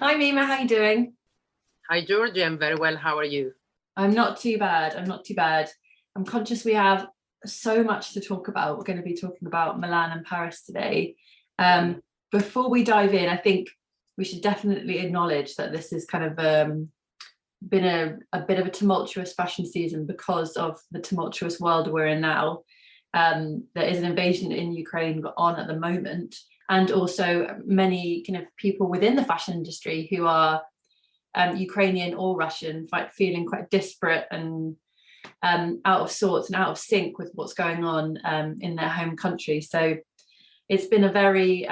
Hi Mimma, how you doing? Hi, Georgie. I'm very well. How are you? I'm not too bad. I'm not too bad. I'm conscious we have so much to talk about. We're going to be talking about Milan and Paris today. Before we dive in, I think we should definitely acknowledge that this has kind of been a bit of a tumultuous fashion season because of the tumultuous world we're in now. There is an invasion in Ukraine on at the moment, and also many kind of people within the fashion industry who are Ukrainian or Russian, feeling quite disparate and out of sorts and out of sync with what's going on in their home country. So it's been a very,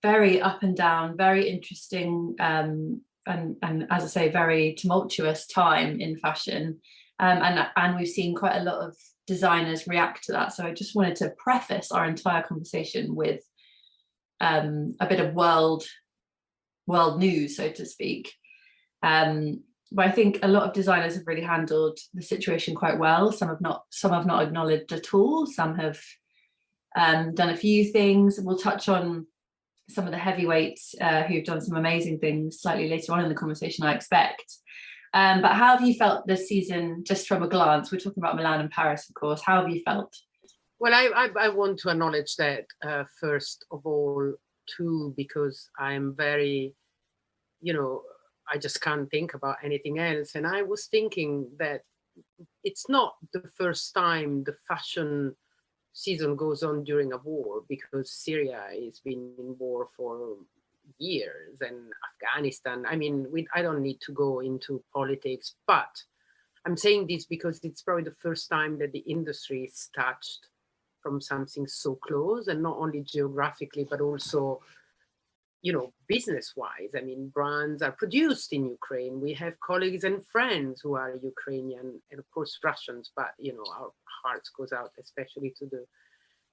very up and down, very interesting, and as I say, very tumultuous time in fashion. And we've seen quite a lot of designers react to that. So I just wanted to preface our entire conversation with a bit of world news, so to speak. But I think a lot of designers have really handled the situation quite well. Some have not acknowledged at all. Some have done a few things. We'll touch on some of the heavyweights who've done some amazing things slightly later on in the conversation, I expect. But how have you felt this season, just from a glance? We're talking about Milan and Paris, of course. How have you felt? Well, I want to acknowledge that first of all, too, because I'm very, I just can't think about anything else. And I was thinking that it's not the first time the fashion season goes on during a war, because Syria has been in war for years, and Afghanistan. I mean, I don't need to go into politics, but I'm saying this because it's probably the first time that the industry is touched from something so close, and not only geographically, but also, business-wise. I mean, brands are produced in Ukraine. We have colleagues and friends who are Ukrainian, and of course Russians, but, our hearts goes out especially to the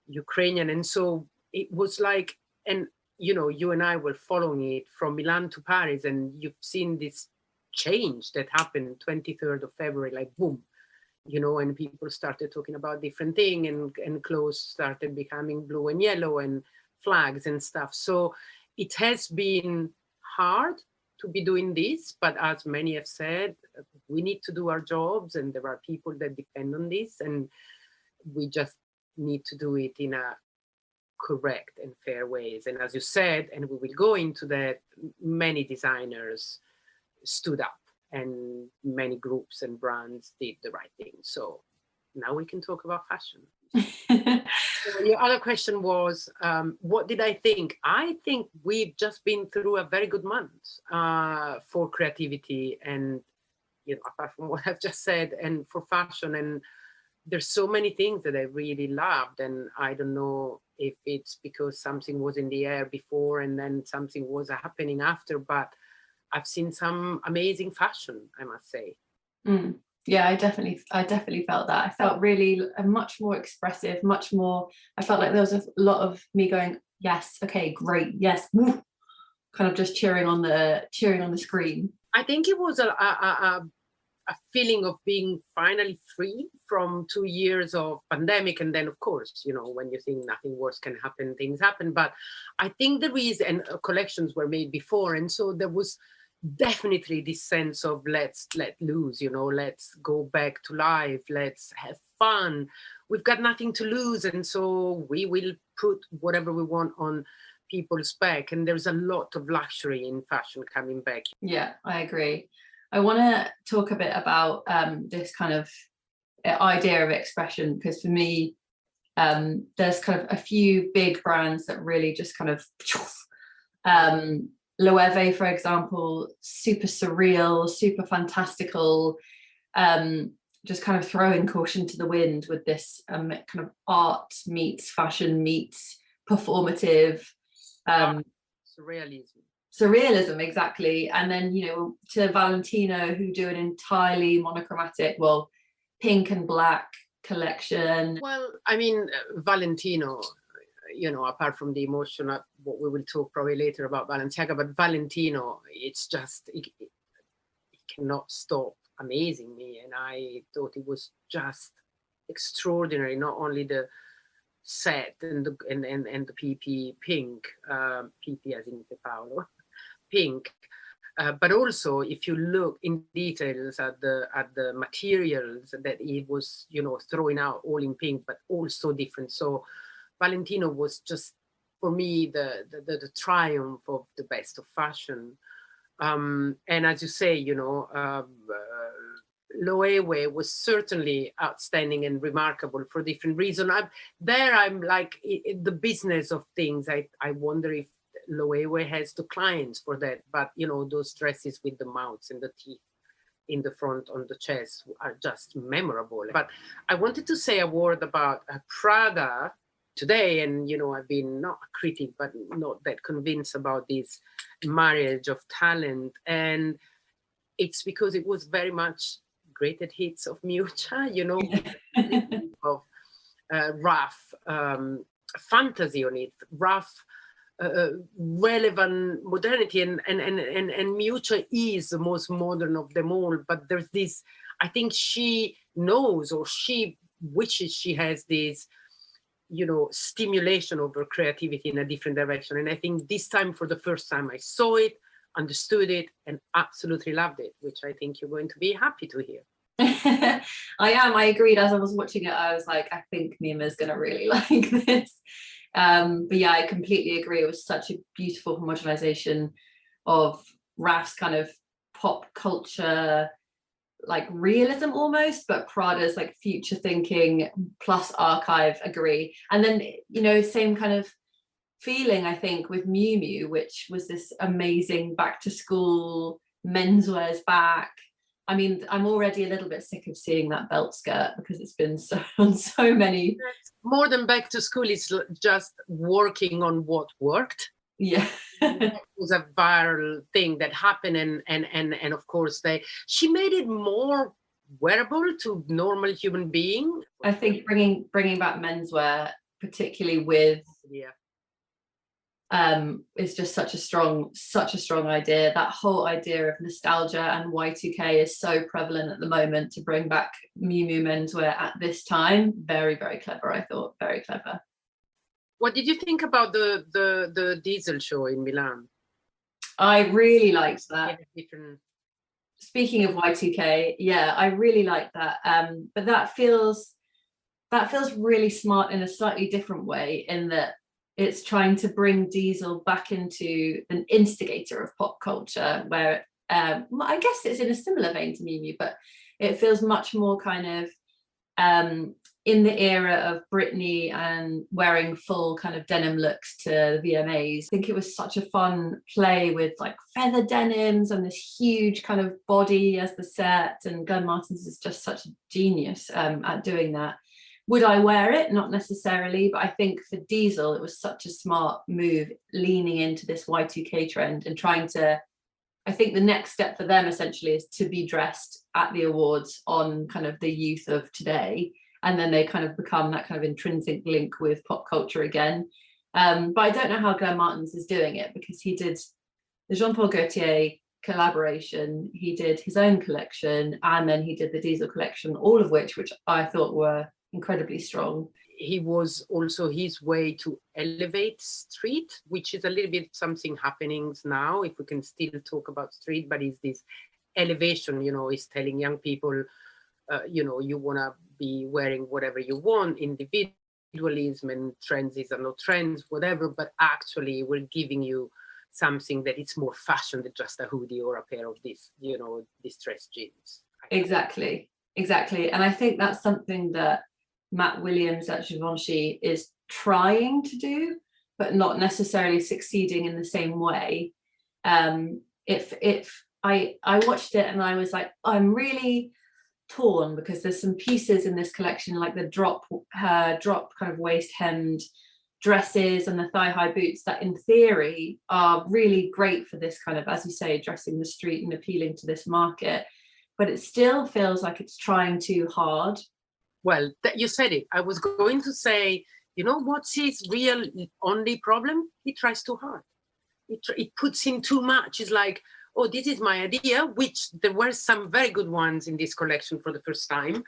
Ukrainian. And so it was like, and, you and I were following it from Milan to Paris, and you've seen this change that happened 23rd of February, like boom, and people started talking about different things, and clothes started becoming blue and yellow and flags and stuff. So it has been hard to be doing this, but as many have said, we need to do our jobs, and there are people that depend on this, and we just need to do it in a correct and fair ways. And as you said, and we will go into that, many designers stood up, and many groups and brands did the right thing. So now we can talk about fashion. So your other question was, what did I think? I think we've just been through a very good month for creativity, and apart from what I've just said, and for fashion. And there's so many things that I really loved, and I don't know if it's because something was in the air before and then something was happening after, but I've seen some amazing fashion, I must say. Yeah, I definitely felt that. I felt really much more expressive, much more. I felt like there was a lot of me going, yes, okay, great, yes, woo, kind of just cheering on the screen. I think it was a feeling of being finally free from 2 years of pandemic. And then, of course, when you think nothing worse can happen, things happen. But I think there is, and collections were made before. And so there was definitely this sense of let's let loose, let's go back to life, let's have fun. We've got nothing to lose. And so we will put whatever we want on people's back. And there's a lot of luxury in fashion coming back. Yeah, I agree. I want to talk a bit about this kind of idea of expression, because for me, there's kind of a few big brands that really just kind of Loewe, for example, super surreal, super fantastical, just kind of throwing caution to the wind with this kind of art meets fashion meets performative. Surrealism, exactly. And then, to Valentino, who do an entirely monochromatic, pink and black collection. Well, I mean, Valentino, apart from the emotion, what we will talk probably later about Balenciaga, but Valentino, it's just, it cannot stop amazing me. And I thought it was just extraordinary, not only the set and the PP pink, PP as in Pierpaolo pink. But also, if you look in details at the materials that he was, throwing out all in pink, but all so different. So Valentino was just, for me, the triumph of the best of fashion. And as you say, Loewe was certainly outstanding and remarkable for different reasons. I'm like, in the business of things, I wonder if Loewe has the clients for that, but those dresses with the mouths and the teeth in the front on the chest are just memorable. But I wanted to say a word about Prada today, and I've been not a critic but not that convinced about this marriage of talent, and it's because it was very much greatest hits of Miuccia, of rough fantasy on it, rough relevant modernity, and Miuccia is the most modern of them all. But there's this, I think she knows, or she wishes she has this, stimulation of her creativity in a different direction. And I think this time, for the first time, I saw it, understood it, and absolutely loved it, which I think you're going to be happy to hear. I agreed. As I was watching it, I was like, I think Mimma's gonna really like this. But yeah, I completely agree. It was such a beautiful homogenization of Raf's kind of pop culture, like realism almost, but Prada's like future thinking plus archive. Agree. And then same kind of feeling, I think, with Miu Miu, which was this amazing back to school menswear's back. I mean, I'm already a little bit sick of seeing that belt skirt because it's been on so many. More than back to school, it's just working on what worked. Yeah. It was a viral thing that happened, and of course she made it more wearable to normal human being. I think bringing back menswear, particularly with is just such a strong idea. That whole idea of nostalgia and Y2K is so prevalent at the moment. To bring back Miu Miu menswear at this time, very, very clever. I thought very clever. What did you think about the Diesel show in Milan? I really liked that. Different. Speaking of Y2K, yeah, I really liked that. But that feels really smart in a slightly different way, in that it's trying to bring Diesel back into an instigator of pop culture, where I guess it's in a similar vein to Miu Miu, but it feels much more kind of in the era of Britney and wearing full kind of denim looks to the VMAs. I think it was such a fun play with like feather denims and this huge kind of body as the set, and Glenn Martins is just such a genius at doing that. Would I wear it? Not necessarily, but I think for Diesel, it was such a smart move, leaning into this Y2K trend and trying to, I think the next step for them essentially is to be dressed at the awards on kind of the youth of today. And then they kind of become that kind of intrinsic link with pop culture again. But I don't know how Glenn Martins is doing it, because he did the Jean-Paul Gaultier collaboration, he did his own collection, and then he did the Diesel collection, all of which I thought were incredibly strong. He was also his way to elevate street, which is a little bit something happening now, if we can still talk about street, but it's this elevation, is telling young people, you want to be wearing whatever you want, individualism and trends are no trends, whatever, but actually we're giving you something that it's more fashion than just a hoodie or a pair of these, distressed jeans. Exactly. And I think that's something that Matt Williams at Givenchy is trying to do, but not necessarily succeeding in the same way. If I watched it and I was like, I'm really torn, because there's some pieces in this collection, like the drop kind of waist hemmed dresses and the thigh-high boots, that in theory are really great for this kind of, as you say, dressing the street and appealing to this market, but it still feels like it's trying too hard. Well, you said it. I was going to say, what's his real only problem? He tries too hard. It puts in too much. It's like, oh, this is my idea, which there were some very good ones in this collection for the first time.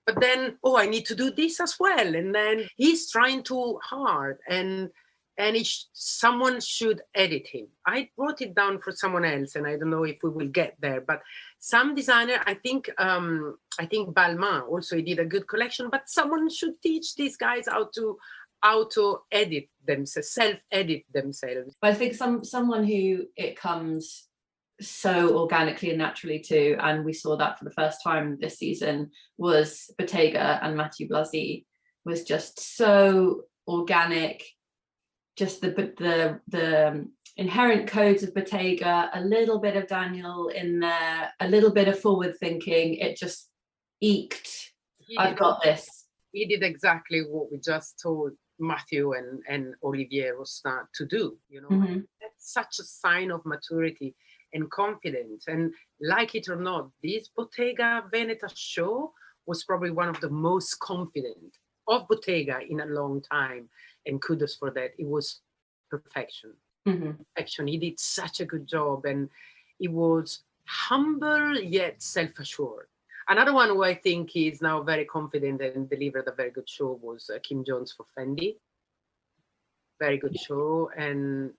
But then, I need to do this as well. And then he's trying too hard. And and someone should edit him. I wrote it down for someone else, and I don't know if we will get there. But some designer, I think Balmain also, he did a good collection. But someone should teach these guys how to edit themselves, self-edit themselves. I think someone who it comes so organically and naturally to, and we saw that for the first time this season, was Bottega, and Mathieu Blasi was just so organic. Just the inherent codes of Bottega, a little bit of Daniel in there, a little bit of forward thinking. It just eked. I've got this. He did exactly what we just told Matthew and Olivier Rostand to do. You know, that's such a sign of maturity and confidence. And like it or not, this Bottega Veneta show was probably one of the most confident of Bottega in a long time. And kudos for that. It was perfection. Perfection. He did such a good job, and he was humble yet self-assured. Another one who I think is now very confident and delivered a very good show was Kim Jones for Fendi. Very good show and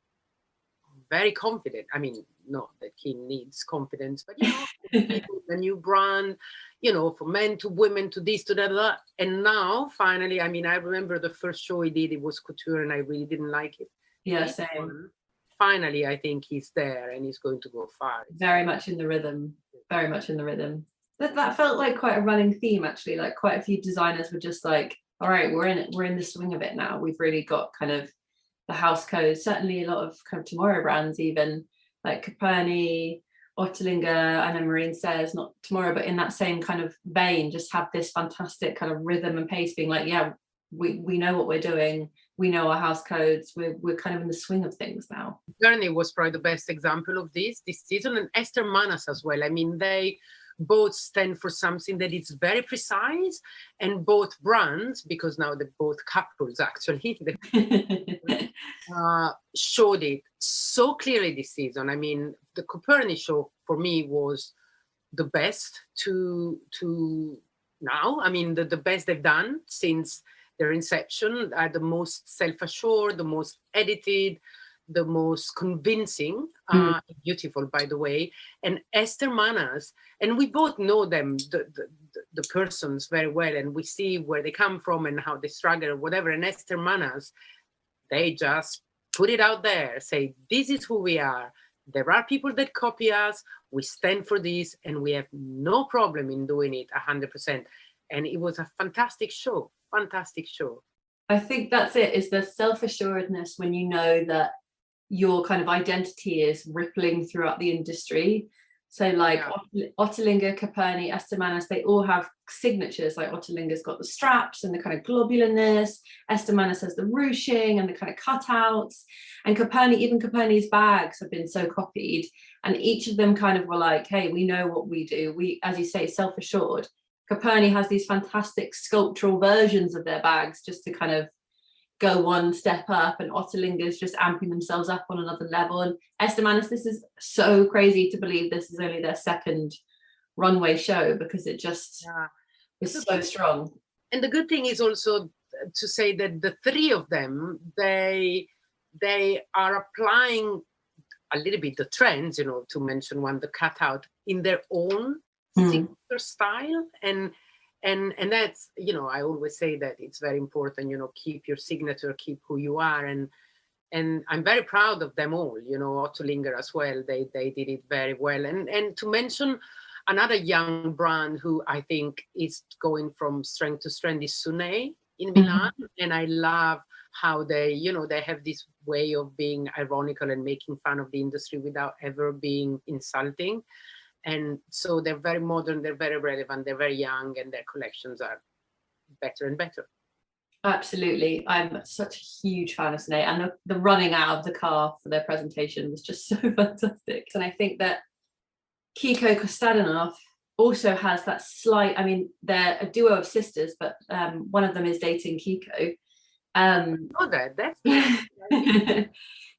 very confident. I mean, not that Kim needs confidence, but you know, the new brand, you know, for men to women to this to that. And now, finally, I mean, I remember the first show he did, it was couture, and I really didn't like it. Yeah, same. Finally, I think he's there and he's going to go far. Very much in the rhythm. Very much in the rhythm. That felt like quite a running theme, actually. Like quite a few designers were just like, all right, we're in the swing of it now. We've really got kind of the house codes. Certainly a lot of kind of tomorrow brands, even like Coperni, Ottolinger, I know Marine says, not tomorrow, but in that same kind of vein, just have this fantastic kind of rhythm and pace, being like, yeah, we know what we're doing. We know our house codes. We're kind of in the swing of things now. Coperni was probably the best example of this season, and Ester Manas as well. I mean, they both stand for something that is very precise, and both brands, because now they're both couples actually, showed it so clearly this season. I mean, the Coperni show for me was the best to now. I mean, the best they've done since their inception, the most self-assured, the most edited, the most convincing, beautiful, by the way. And Ester Manas, and we both know them, the persons very well, and we see where they come from and how they struggle or whatever. And Ester Manas, they just put it out there, say, this is who we are. There are people that copy us. We stand for this, and we have no problem in doing it 100%. And it was a fantastic show. Fantastic show. I think that's it, is the self-assuredness when you know that your kind of identity is rippling throughout the industry. So like Ottolinger, Coperni, Ester Manas, they all have signatures. Like Ottolinger's got the straps and the kind of globularness. Ester Manas has the ruching and the kind of cutouts. And Coperni, even Coperni's bags have been so copied. And each of them kind of were like, hey, we know what we do. We, as you say, self-assured. Coperni has these fantastic sculptural versions of their bags just to kind of go one step up, and Ottolinger's just amping themselves up on another level. And Ester Manas, this is so crazy to believe this is only their second runway show, because it just is so strong. And the good thing is also to say that the three of them, they are applying a little bit the trends, you know, to mention one, the cutout, in their own signature style. And that's, you know, I always say that it's very important, you know, keep your signature, keep who you are. And I'm very proud of them all, you know, Ottolinger as well. They did it very well. And to mention another young brand who I think is going from strength to strength is Sune in Milan. And I love how they, you know, they have this way of being ironical and making fun of the industry without ever being insulting. And so they're very modern, they're very relevant, they're very young, and their collections are better and better. Absolutely. I'm such a huge fan of Sune, and the running out of the car for their presentation was just so fantastic. And I think that Kiko Kostadinov also has that slight, I mean, they're a duo of sisters, but one of them is dating Kiko. That's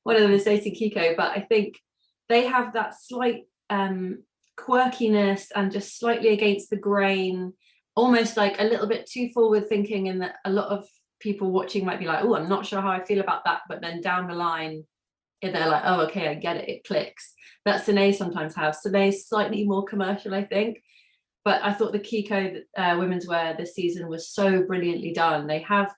one of them is dating Kiko, but I think they have that slight quirkiness and just slightly against the grain, almost like a little bit too forward thinking, in that a lot of people watching might be like, oh, I'm not sure how I feel about that, but then down the line they're like, oh, okay, I get it, it clicks. That Sine sometimes have. Sine's slightly more commercial, I think, but I thought the Kiko women's wear this season was so brilliantly done. They have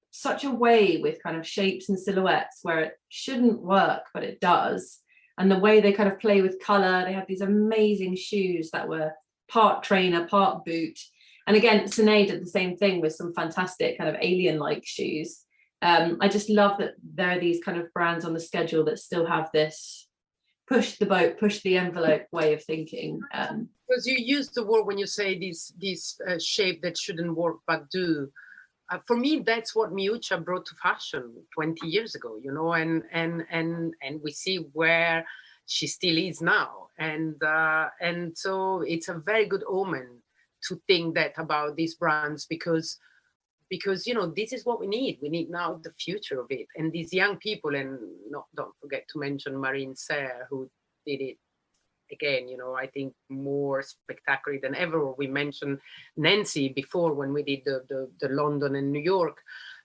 such a way with kind of shapes and silhouettes where it shouldn't work, but it does. And the way they kind of play with color, they have these amazing shoes that were part trainer, part boot. And again, Sine did the same thing with some fantastic kind of alien-like shoes. I just love that there are these kind of brands on the schedule that still have this push the boat, push the envelope way of thinking. Because you use the word when you say this shape that shouldn't work but do. For me, that's what Miuccia brought to fashion 20 years ago, you know, and we see where she still is now. And so it's a very good omen to think that about these brands, because you know, this is what we need. We need now the future of it. And these young people, and don't forget to mention Marine Serre, who did it again, you know, I think more spectacular than ever. We mentioned Nancy before when we did the London and New York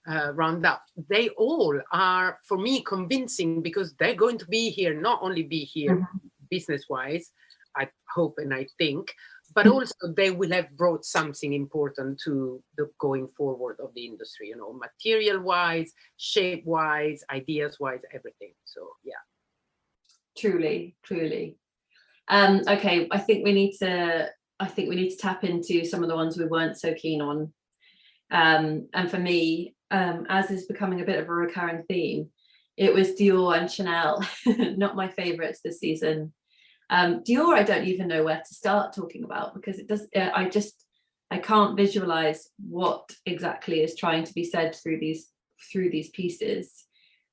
roundup. They all are, for me, convincing, because they're going to be here, not only be here business-wise, I hope and I think, but also they will have brought something important to the going forward of the industry, you know, material-wise, shape-wise, ideas-wise, everything. So, yeah. Truly. Okay, I think we need to tap into some of the ones we weren't so keen on. And for me, as is becoming a bit of a recurring theme, it was Dior and Chanel, not my favorites this season. Dior, I don't even know where to start talking about, because it does. I can't visualize what exactly is trying to be said through these pieces,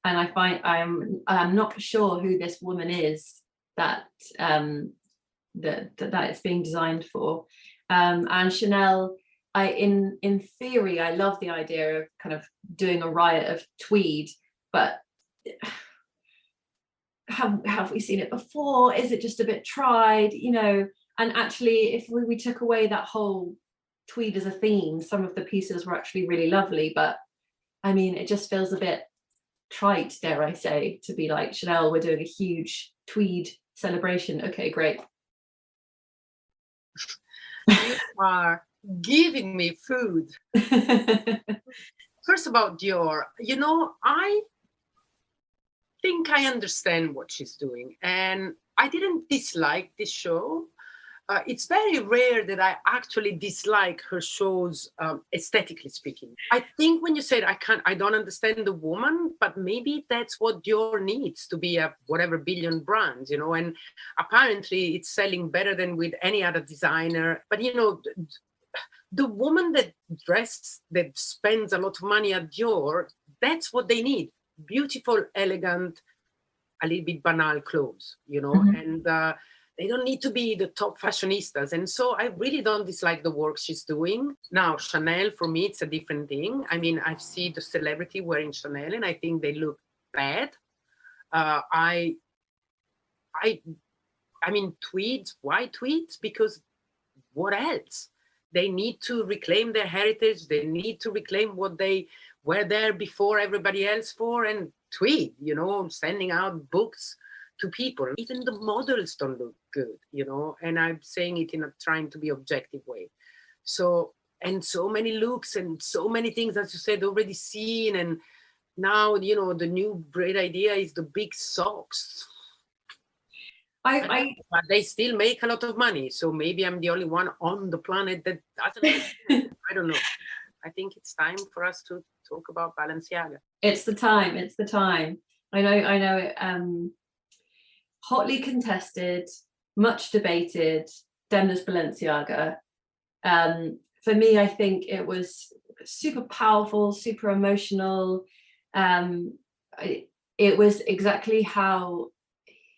and I find I'm not sure who this woman is that it's being designed for. And Chanel, in theory, I love the idea of kind of doing a riot of tweed, but have we seen it before? Is it just a bit tried, you know? And actually, if we took away that whole tweed as a theme, some of the pieces were actually really lovely, but I mean, it just feels a bit trite, dare I say, to be like, Chanel, we're doing a huge tweed celebration. Okay, great. You are giving me food. First about Dior, you know, I think I understand what she's doing, and I didn't dislike this show. It's very rare that I actually dislike her shows, aesthetically speaking. I think when you said I don't understand the woman, but maybe that's what Dior needs to be a whatever billion brands, you know, and apparently it's selling better than with any other designer. But, you know, the woman that spends a lot of money at Dior, that's what they need. Beautiful, elegant, a little bit banal clothes, you know, and they don't need to be the top fashionistas. And so I really don't dislike the work she's doing. Now, Chanel, for me, it's a different thing. I mean, I see the celebrity wearing Chanel and I think they look bad. I mean, tweeds, why tweeds? Because what else? They need to reclaim their heritage. They need to reclaim what they were there before everybody else for, and tweed, you know, sending out books to people. Even the models don't look good, you know, and I'm saying it in a trying to be objective way. So, and so many looks and so many things, as you said, already seen. And now, you know, the new great idea is the big socks. But they still make a lot of money. So maybe I'm the only one on the planet that doesn't. I don't know. I think it's time for us to talk about Balenciaga. It's the time. I know it. Hotly contested, much debated. Then there's Balenciaga. For me, I think it was super powerful, super emotional. It was exactly how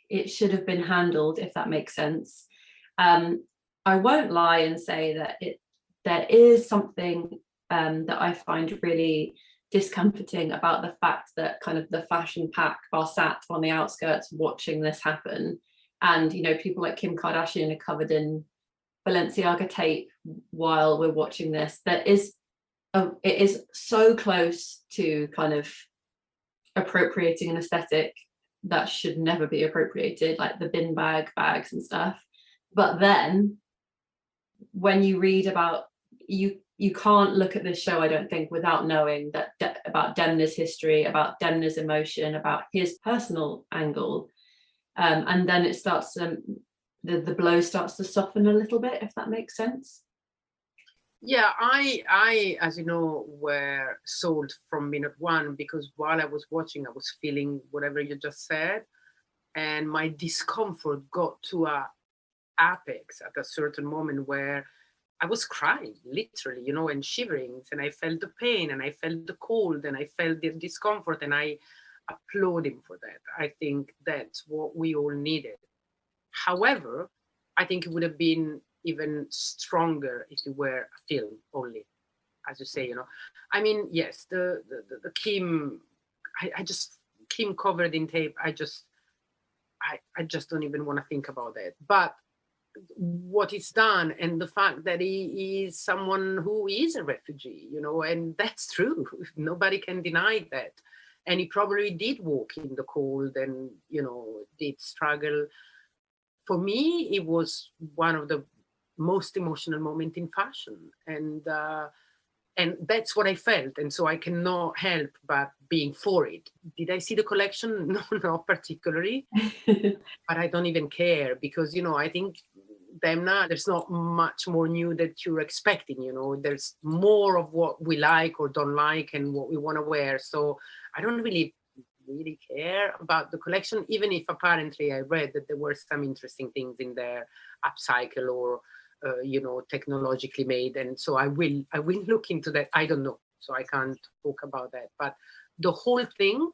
it should have been handled, if that makes sense. I won't lie and say that there is something that I find really discomforting about the fact that kind of the fashion pack are sat on the outskirts watching this happen. And, you know, people like Kim Kardashian are covered in Balenciaga tape while we're watching this. There is it is so close to kind of appropriating an aesthetic that should never be appropriated, like the bin bags and stuff. But then when you read about, you can't look at this show, I don't think, without knowing that about Demna's history, about Demna's emotion, about his personal angle, and then it starts to, the blow starts to soften a little bit, if that makes sense. Yeah, I, as you know, were sold from minute one, because while I was watching, I was feeling whatever you just said, and my discomfort got to a apex at a certain moment where I was crying, literally, you know, and shivering, and I felt the pain, and I felt the cold, and I felt the discomfort, and I applaud him for that. I think that's what we all needed. However, I think it would have been even stronger if it were a film only, as you say, you know. I mean, yes, the Kim, I just, Kim covered in tape, I just don't even want to think about that. But what is done, and the fact that he is someone who is a refugee, you know, and that's true. Nobody can deny that. And he probably did walk in the cold and, you know, did struggle. For me, it was one of the most emotional moments in fashion. And that's what I felt. And so I cannot help but being for it. Did I see the collection? No, not particularly. But I don't even care, because, you know, I think Demna, there's not much more new that you're expecting, you know. There's more of what we like or don't like and what we want to wear. So I don't really care about the collection, even if apparently I read that there were some interesting things in there, upcycle or you know, technologically made, and so I will look into that. I don't know, so I can't talk about that, but the whole thing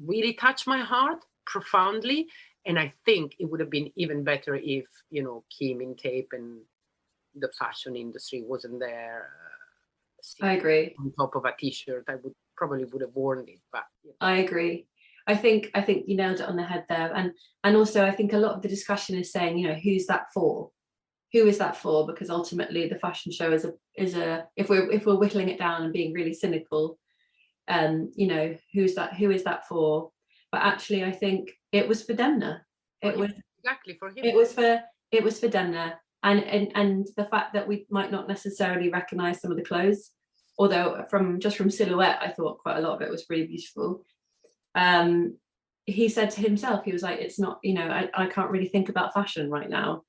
really touched my heart profoundly, and I think it would have been even better if, you know, Kim in tape and the fashion industry wasn't there. I agree. On top of a t-shirt, I would have worn it, but you know. I agree. I think you nailed it on the head there, and also I think a lot of the discussion is saying, you know, who's that for? Who is that for? Because ultimately the fashion show is a if we're whittling it down and being really cynical, you know, who is that for? But actually I think it was for Demna. It was exactly for him. It was for Demna, and the fact that we might not necessarily recognize some of the clothes, although from silhouette I thought quite a lot of it was really beautiful. He said to himself, he was like, it's not, you know, I can't really think about fashion right now.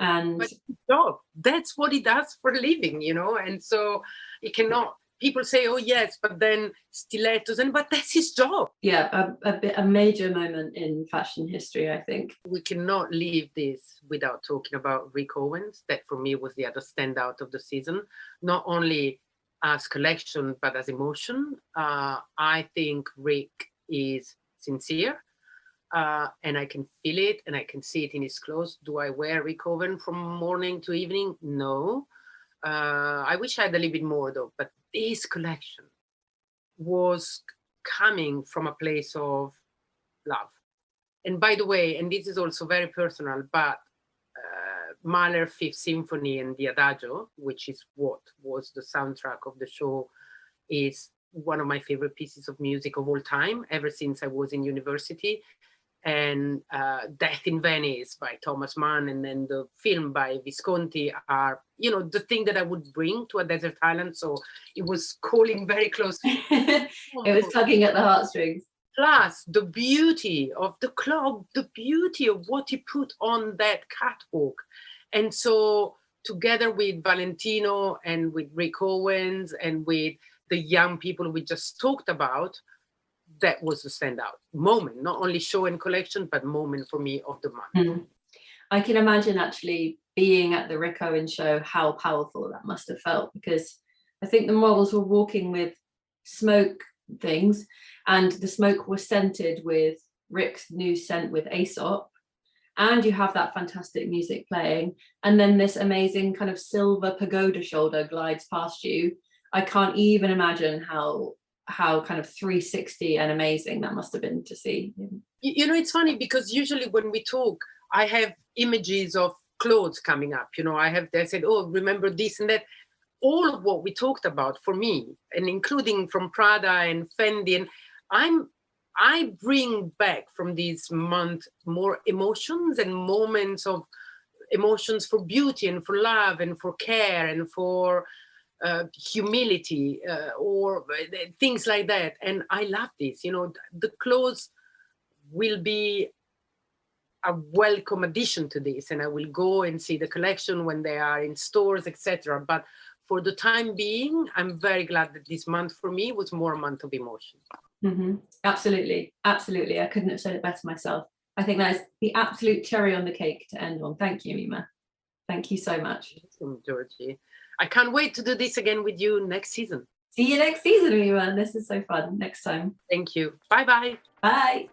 And but job, that's what he does for a living, you know, and so he cannot. People say, oh yes, but then stilettos, but that's his job. Yeah, a major moment in fashion history, I think. We cannot leave this without talking about Rick Owens. That for me was the other standout of the season, not only as collection but as emotion. I think Rick is sincere. And I can feel it, and I can see it in his clothes. Do I wear Rick Owens from morning to evening? No. I wish I had a little bit more though, but this collection was coming from a place of love. And by the way, and this is also very personal, but Mahler's Fifth Symphony and the Adagio, which is what was the soundtrack of the show, is one of my favorite pieces of music of all time, ever since I was in university. And Death in Venice by Thomas Mann, and then the film by Visconti are, you know, the thing that I would bring to a desert island. So it was calling very close. It was tugging at the heartstrings. Plus the beauty of the club, the beauty of what he put on that catwalk. And so together with Valentino and with Rick Owens and with the young people we just talked about, that was the standout moment, not only show and collection, but moment for me of the month. I can imagine actually being at the Rick Owens show, how powerful that must have felt, because I think the models were walking with smoke things, and the smoke was scented with Rick's new scent with Aesop, and you have that fantastic music playing, and then this amazing kind of silver pagoda shoulder glides past you. I can't even imagine how kind of 360 and amazing that must have been to see. You know, it's funny because usually when we talk, I have images of clothes coming up. You know, I said, oh, remember this and that. all of what we talked about for me, and including from Prada and Fendi, and I bring back from this month more emotions and moments of emotions for beauty and for love and for care and for humility or things like that. And I love this. You know, the clothes will be a welcome addition to this, and I will go and see the collection when they are in stores, etc. But for the time being, I'm very glad that this month for me was more a month of emotion. Mm-hmm. Absolutely, absolutely. I couldn't have said it better myself. I think that is the absolute cherry on the cake to end on. Thank you, Mimma. Thank you so much. Georgie. I can't wait to do this again with you next season. See you next season, Mimma. This is so fun. Next time. Thank you. Bye-bye. Bye.